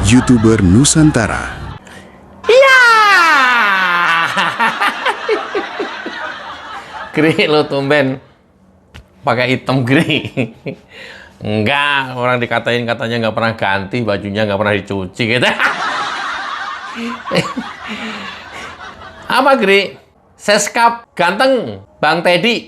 YouTuber Nusantara. Iya. Gri, lo tumben pakai hitam, Gri. Enggak, orang dikatain katanya nggak pernah ganti bajunya, nggak pernah dicuci gitu. Apa, Gri? Seskap ganteng Bang Teddy.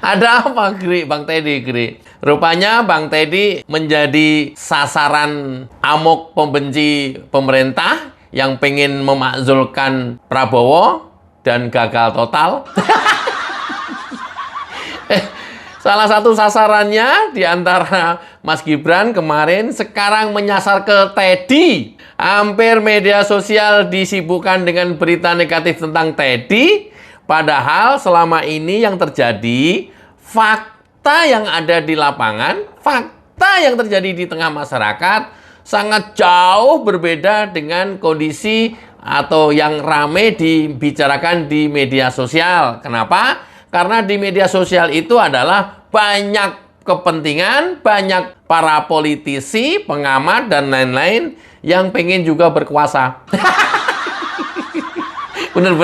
Ada apa, Gri? Bang Teddy, Gri? Rupanya Bang Teddy menjadi sasaran amok pembenci pemerintah yang pengen memakzulkan Prabowo dan gagal total. Salah satu sasarannya di antara Mas Gibran kemarin sekarang menyasar ke Teddy. Hampir media sosial disibukkan dengan berita negatif tentang Teddy. Padahal selama ini yang terjadi, fakta yang ada di lapangan, fakta yang terjadi di tengah masyarakat sangat jauh berbeda dengan kondisi atau yang rame dibicarakan di media sosial. Kenapa? Karena di media sosial itu adalah banyak kepentingan, banyak para politisi, pengamat, dan lain-lain yang pengen juga berkuasa. Bener.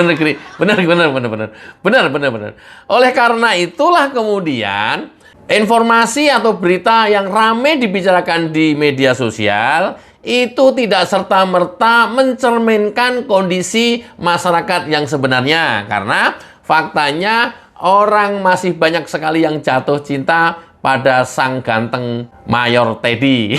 Oleh karena itulah kemudian informasi atau berita yang ramai dibicarakan di media sosial itu tidak serta-merta mencerminkan kondisi masyarakat yang sebenarnya. Karena faktanya orang masih banyak sekali yang jatuh cinta pada sang ganteng Mayor Teddy.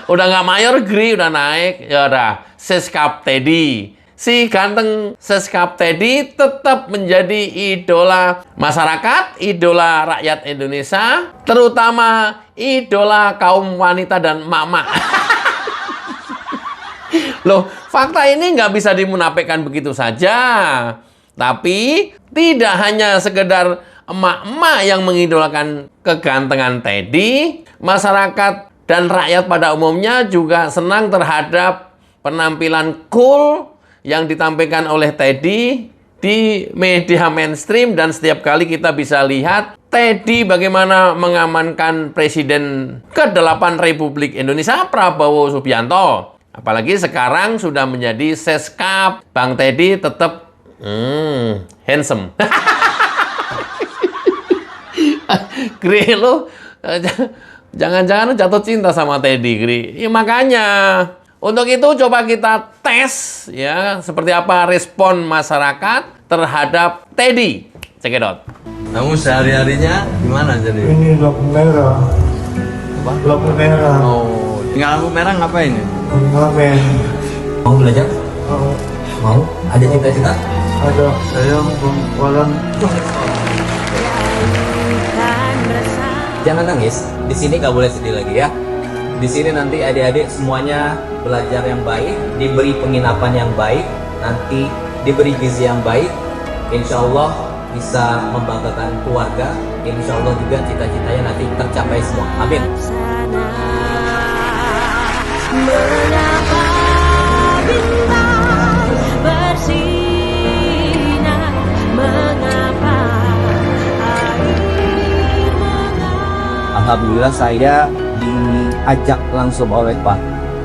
Udah nggak Mayor, Gri, udah naik, ya udah Seskap Teddy. Si ganteng Seskap Teddy tetap menjadi idola masyarakat, idola rakyat Indonesia, terutama idola kaum wanita dan emak-emak. Loh, fakta ini nggak bisa dimunafikkan begitu saja. Tapi tidak hanya sekedar emak-emak yang mengidolakan kegantengan Teddy, masyarakat dan rakyat pada umumnya juga senang terhadap penampilan cool yang ditampilkan oleh Teddy di media mainstream, dan setiap kali kita bisa lihat Teddy bagaimana mengamankan Presiden ke-8 Republik Indonesia, Prabowo Subianto. Apalagi sekarang sudah menjadi Seskap, Bang Teddy tetap handsome. Gri, lu jangan-jangan jatuh cinta sama Teddy, Gri. Ya, makanya untuk itu coba kita tes ya seperti apa respon masyarakat terhadap Teddy. Cekidot. Kamu sehari-harinya gimana jadi? Ini lampu merah. Apa? Lampu merah. Oh, tinggal lampu merah ngapain ya? Ngapain? Mau belajar? Oh, Mau? Ada cita-cita? ada saya bakalan Jangan nangis. Di sini nggak boleh sedih lagi ya. Di sini nanti adik-adik semuanya belajar yang baik, diberi penginapan yang baik, nanti diberi gizi yang baik. Insya Allah bisa membanggakan keluarga. Insya Allah juga cita-citanya nanti tercapai semua. Amin. Mengapa bintang bersinar? Mengapa air mengalir? Alhamdulillah saya diajak langsung oleh Pak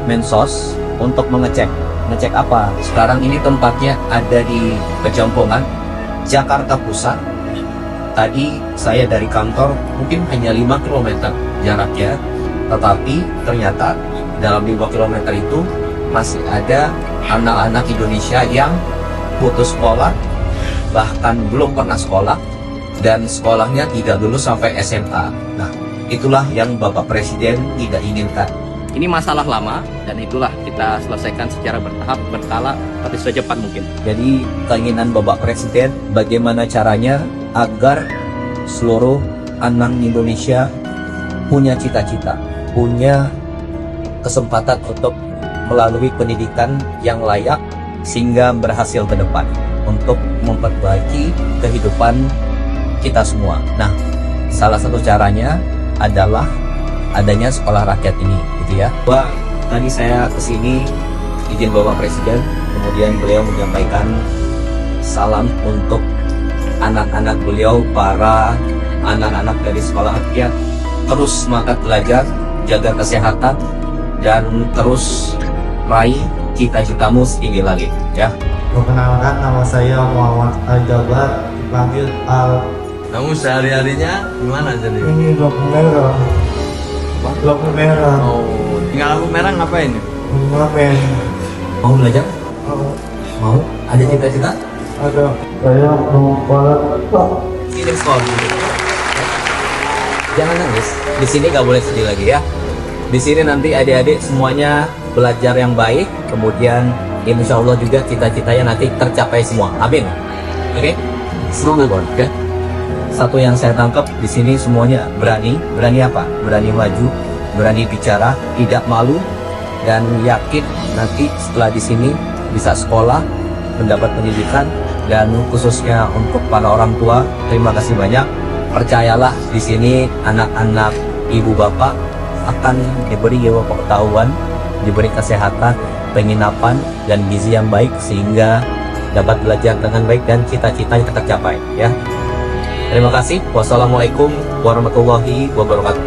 Mensos untuk mengecek apa? Sekarang ini tempatnya ada di Pejompongan, Jakarta Pusat. Tadi saya dari kantor mungkin hanya 5 km jaraknya, tetapi ternyata dalam 5 km itu masih ada anak-anak Indonesia yang putus sekolah, bahkan belum pernah sekolah, dan sekolahnya tidak lulus sampai SMA. Nah, itulah yang Bapak Presiden tidak inginkan. Ini masalah lama, dan itulah kita selesaikan secara bertahap, berkala, tapi secepat mungkin. Jadi keinginan Bapak Presiden bagaimana caranya agar seluruh anak Indonesia punya cita-cita, punya kesempatan untuk melalui pendidikan yang layak sehingga berhasil ke depan untuk memperbaiki kehidupan kita semua. Nah, salah satu caranya adalah adanya sekolah rakyat ini, gitu ya. Tadi saya kesini izin Bapak Presiden, kemudian beliau menyampaikan salam untuk anak-anak beliau, para anak-anak dari sekolah rakyat, terus semangat belajar jaga kesehatan, dan terus raih cita-citamu setinggi langit ya. Perkenalkan, nama saya Muhammad Al-Jabar, dipanggil Al. Kamu sehari-harinya gimana jadi? Ini lampu merah. Lampu merah. Oh, tinggal lampu merah ngapain nih? Ngamen. Mau belajar? Oh, Mau? Ada cita-cita? ada. Saya mau balap. Sini skor. Jangan nangis. Di sini nggak boleh sedih lagi ya. Di sini nanti adik-adik semuanya belajar yang baik, kemudian insya Allah juga cita-citanya nanti tercapai semua. Amin. Oke? Semoga oke? Satu yang saya tangkap di sini semuanya berani. Berani apa? Berani maju, berani bicara, tidak malu, dan yakin nanti setelah di sini bisa sekolah, mendapat pendidikan, dan khususnya untuk para orang tua, terima kasih banyak. Percayalah di sini anak-anak ibu bapak akan diberi pengetahuan, diberi kesehatan, penginapan, dan gizi yang baik sehingga dapat belajar dengan baik dan cita-citanya tercapai ya. Terima kasih. Wassalamualaikum warahmatullahi wabarakatuh.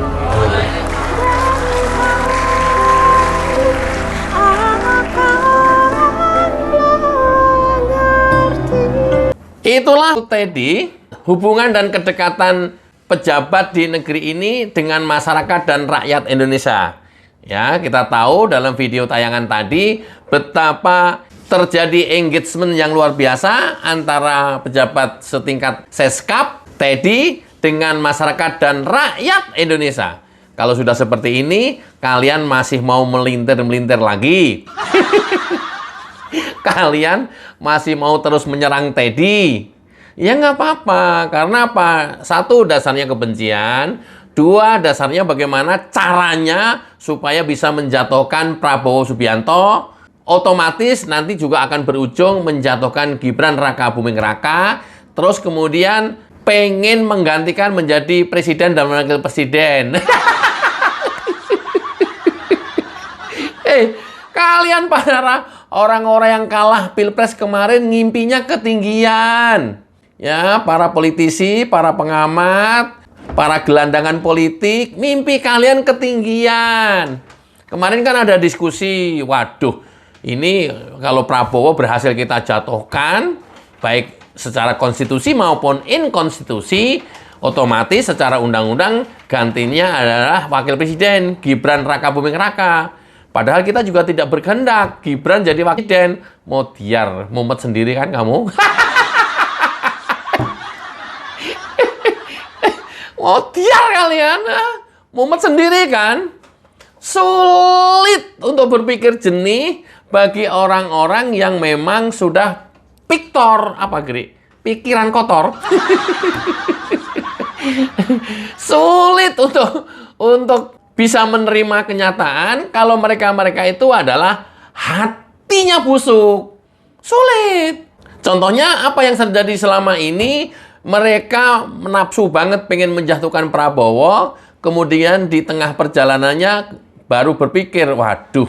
Itulah Teddy, hubungan dan kedekatan pejabat di negeri ini dengan masyarakat dan rakyat Indonesia. Ya, kita tahu dalam video tayangan tadi betapa terjadi engagement yang luar biasa antara pejabat setingkat Seskap, Teddy, dengan masyarakat dan rakyat Indonesia. Kalau sudah seperti ini, kalian masih mau melintir-melintir lagi? Kalian masih mau terus menyerang Teddy? Ya nggak apa-apa, karena apa? Satu, dasarnya kebencian. Dua, dasarnya bagaimana caranya supaya bisa menjatuhkan Prabowo Subianto. Otomatis nanti juga akan berujung menjatuhkan Gibran Raka Buming Raka. Terus kemudian pengen menggantikan menjadi presiden dan wakil presiden. Kalian para orang-orang yang kalah Pilpres kemarin ngimpinya ketinggian. Ya, para politisi, para pengamat, para gelandangan politik, mimpi kalian ketinggian. Kemarin kan ada diskusi, waduh, ini kalau Prabowo berhasil kita jatuhkan, baik secara konstitusi maupun inkonstitusi, otomatis secara undang-undang gantinya adalah wakil presiden Gibran Raka Buming Raka. Padahal kita juga tidak berkehendak Gibran jadi wakil presiden. Mau diar, mumet sendiri kan kamu? Mau diar kalian? Mumet sendiri kan? Sulit untuk berpikir jernih bagi orang-orang yang memang sudah piktor, apa Geri? Pikiran kotor. Sulit untuk bisa menerima kenyataan kalau mereka itu adalah hatinya busuk. Sulit. Contohnya apa yang terjadi selama ini, mereka menafsu banget pengen menjatuhkan Prabowo, kemudian di tengah perjalanannya baru berpikir, waduh,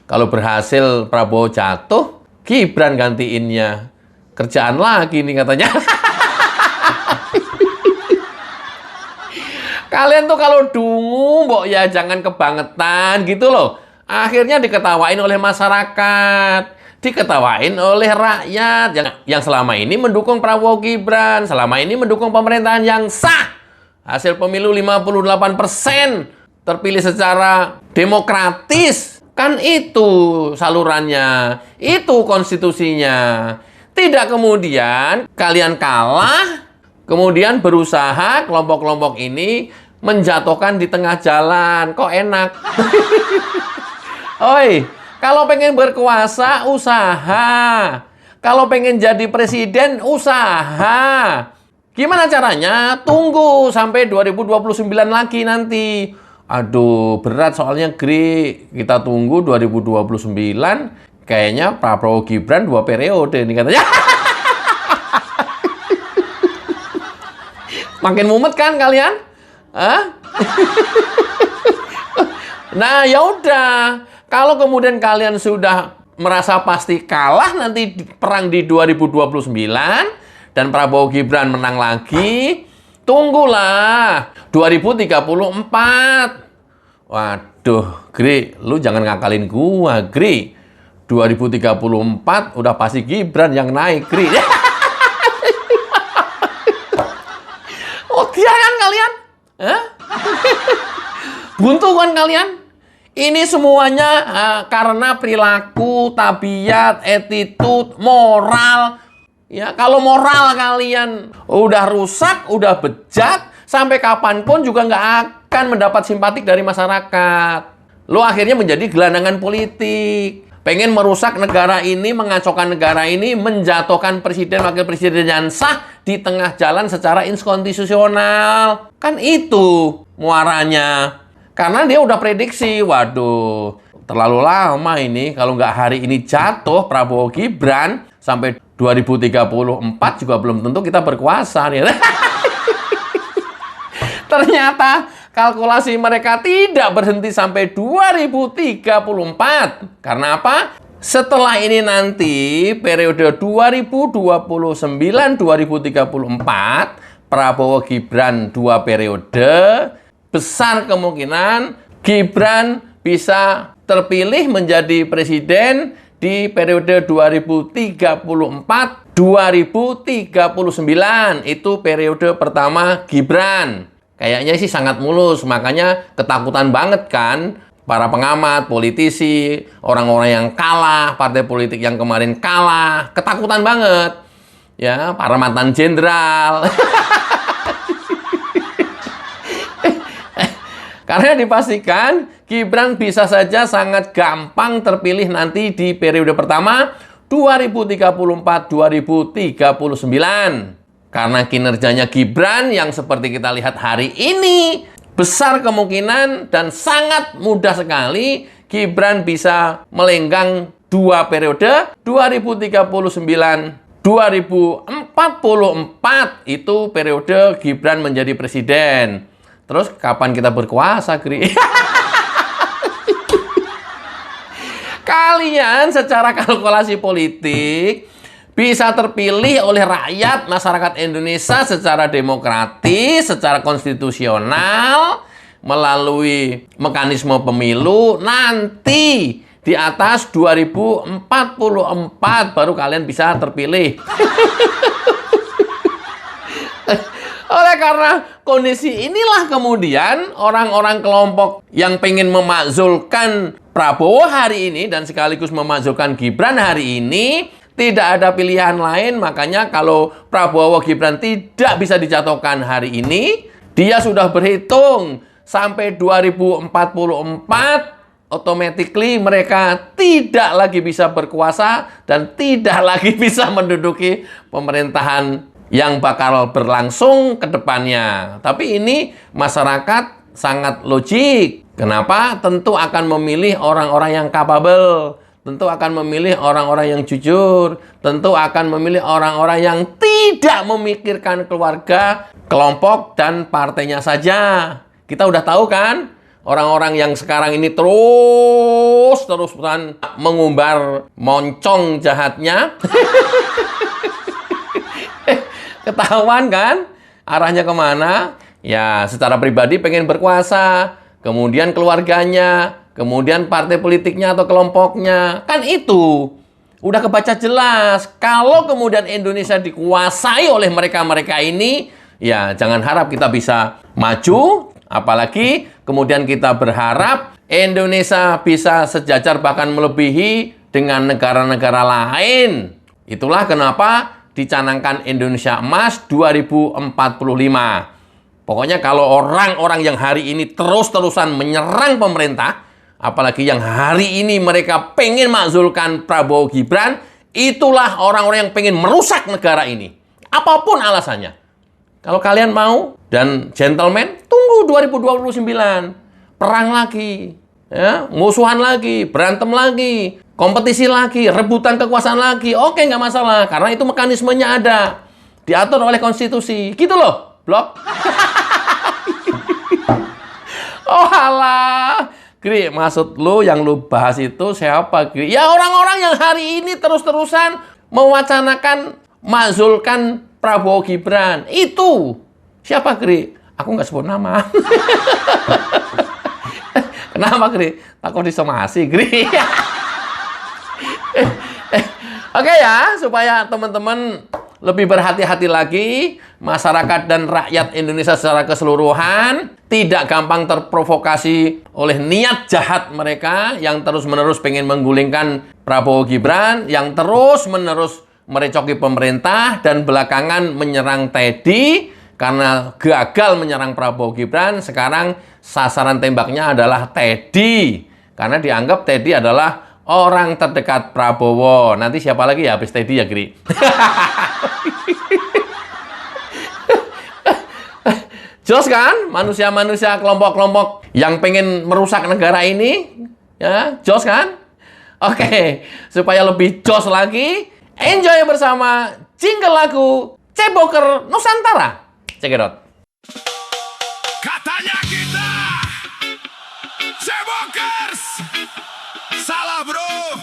kalau berhasil Prabowo jatuh, Gibran gantiinnya. Kerjaan lagi nih katanya. Kalian tuh kalau dungu, mbok ya jangan kebangetan gitu loh. Akhirnya diketawain oleh masyarakat, diketawain oleh rakyat yang selama ini mendukung Prabowo Gibran, selama ini mendukung pemerintahan yang sah. Hasil pemilu 58%, terpilih secara demokratis. Kan itu salurannya, itu konstitusinya. Tidak kemudian kalian kalah, kemudian berusaha kelompok-kelompok ini menjatuhkan di tengah jalan. Kok enak? Oi, kalau pengen berkuasa, usaha. Kalau pengen jadi presiden, usaha. Gimana caranya? Tunggu sampai 2029 lagi nanti. Aduh, berat soalnya, Gri. Kita tunggu 2029. Kayaknya Prabowo Gibran 2 periode nih katanya. Makin mumet kan kalian? Hah? Nah, ya udah. Kalau kemudian kalian sudah merasa pasti kalah nanti perang di 2029 dan Prabowo Gibran menang lagi, tunggulah 2034. Waduh, Gri, lu jangan ngakalin gua, Gri. 2034 udah pasti Gibran yang naik, Gri. Oh, dia kan kalian? Hah? Buntu kan kalian? Ini semuanya karena perilaku, tabiat, attitude, moral. Ya, kalau moral kalian udah rusak, udah bejat, sampai kapanpun juga nggak akan mendapat simpatik dari masyarakat. Lo akhirnya menjadi gelandangan politik. Pengen merusak negara ini, mengacaukan negara ini, menjatuhkan presiden, wakil presiden yang sah di tengah jalan secara inkonstitusional. Kan itu muaranya. Karena dia udah prediksi, waduh, terlalu lama ini. Kalau nggak hari ini jatuh Prabowo Gibran, sampai 2034 juga belum tentu kita berkuasa nih. Ternyata kalkulasi mereka tidak berhenti sampai 2034. Karena apa? Setelah ini nanti periode 2029-2034, Prabowo Gibran 2 periode, besar kemungkinan Gibran bisa terpilih menjadi presiden di periode 2034-2039. Itu periode pertama Gibran. Kayaknya sih sangat mulus, makanya ketakutan banget kan para pengamat, politisi, orang-orang yang kalah, partai politik yang kemarin kalah, ketakutan banget. Ya, para mantan jenderal. Karena dipastikan Gibran bisa saja sangat gampang terpilih nanti di periode pertama 2034-2039. Karena kinerjanya Gibran yang seperti kita lihat hari ini, besar kemungkinan dan sangat mudah sekali Gibran bisa melenggang 2 periode, 2039-2044 itu periode Gibran menjadi presiden. Terus kapan kita berkuasa, Gri? Kalian secara kalkulasi politik bisa terpilih oleh rakyat masyarakat Indonesia secara demokratis, secara konstitusional, melalui mekanisme pemilu nanti di atas 2044 baru kalian bisa terpilih. Oleh karena kondisi inilah kemudian orang-orang kelompok yang pengen memakzulkan Prabowo hari ini dan sekaligus memakzulkan Gibran hari ini, tidak ada pilihan lain, makanya kalau Prabowo Gibran tidak bisa dijatuhkan hari ini, dia sudah berhitung sampai 2044, automatically mereka tidak lagi bisa berkuasa dan tidak lagi bisa menduduki pemerintahan yang bakal berlangsung ke depannya. Tapi ini masyarakat sangat logik. Kenapa? Tentu akan memilih orang-orang yang capable. Tentu akan memilih orang-orang yang jujur. Tentu akan memilih orang-orang yang tidak memikirkan keluarga, kelompok, dan partainya saja. Kita udah tahu kan? Orang-orang yang sekarang ini terus-terusan mengumbar moncong jahatnya. Ketahuan kan? Arahnya kemana? Ya, secara pribadi pengen berkuasa. Kemudian keluarganya. Kemudian partai politiknya atau kelompoknya. Kan itu. Udah kebaca jelas. Kalau kemudian Indonesia dikuasai oleh mereka-mereka ini, ya jangan harap kita bisa maju. Apalagi kemudian kita berharap Indonesia bisa sejajar bahkan melebihi dengan negara-negara lain. Itulah kenapa dicanangkan Indonesia Emas 2045. Pokoknya kalau orang-orang yang hari ini terus-terusan menyerang pemerintah, apalagi yang hari ini mereka pengen makzulkan Prabowo Gibran, itulah orang-orang yang pengen merusak negara ini. Apapun alasannya. Kalau kalian mau dan gentleman, tunggu 2029. Perang lagi. Ya, musuhan lagi, berantem lagi, kompetisi lagi, rebutan kekuasaan lagi. Oke, nggak masalah. Karena itu mekanismenya ada. Diatur oleh konstitusi. Gitu loh, Blok. Oh alah. Gri, maksud lu yang lu bahas itu siapa, Gri? Ya orang-orang yang hari ini terus-terusan mewacanakan makzulkan Prabowo Gibran. Itu. Siapa, Gri? Aku nggak sebut nama. Kenapa, Gri? Takut disomasi, Gri. Oke ya, supaya teman-teman lebih berhati-hati lagi, masyarakat dan rakyat Indonesia secara keseluruhan tidak gampang terprovokasi oleh niat jahat mereka yang terus-menerus pengen menggulingkan Prabowo Gibran, yang terus-menerus merecoki pemerintah dan belakangan menyerang Teddy. Karena gagal menyerang Prabowo Gibran, sekarang sasaran tembaknya adalah Teddy. Karena dianggap Teddy adalah orang terdekat Prabowo. Nanti siapa lagi ya habis Teddy ya, Gri? Jos kan? Manusia-manusia kelompok-kelompok yang pengen merusak negara ini. Ya, jos kan? Oke, supaya lebih jos lagi, enjoy bersama jingle lagu Ceboker Nusantara. Check it out. Katanya kita Cebokers. Salah bro,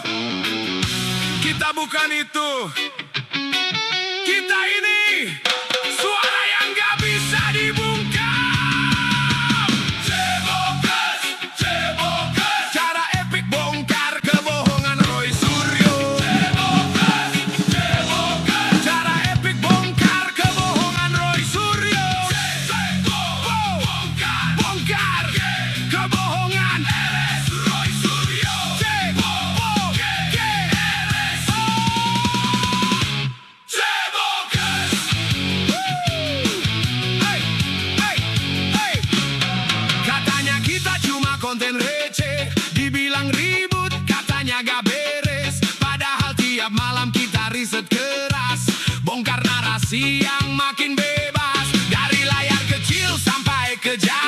kita bukan itu. Kita ini suara yang gak bisa dibungkam. Cebokers, Cebokers. Cara epik bongkar kebohongan Roy Suryo. Cebokers, Cebokers. Cara epik bongkar kebohongan Roy Suryo. Bongkar, bongkar kebohongan RS Roy Suryo. Katanya kita cuma konten receh, dibilang ribut, katanya gak beres. Padahal tiap malam kita riset keras, bongkar narasi yang makin bebas. Dari layar kecil sampai ke jauh.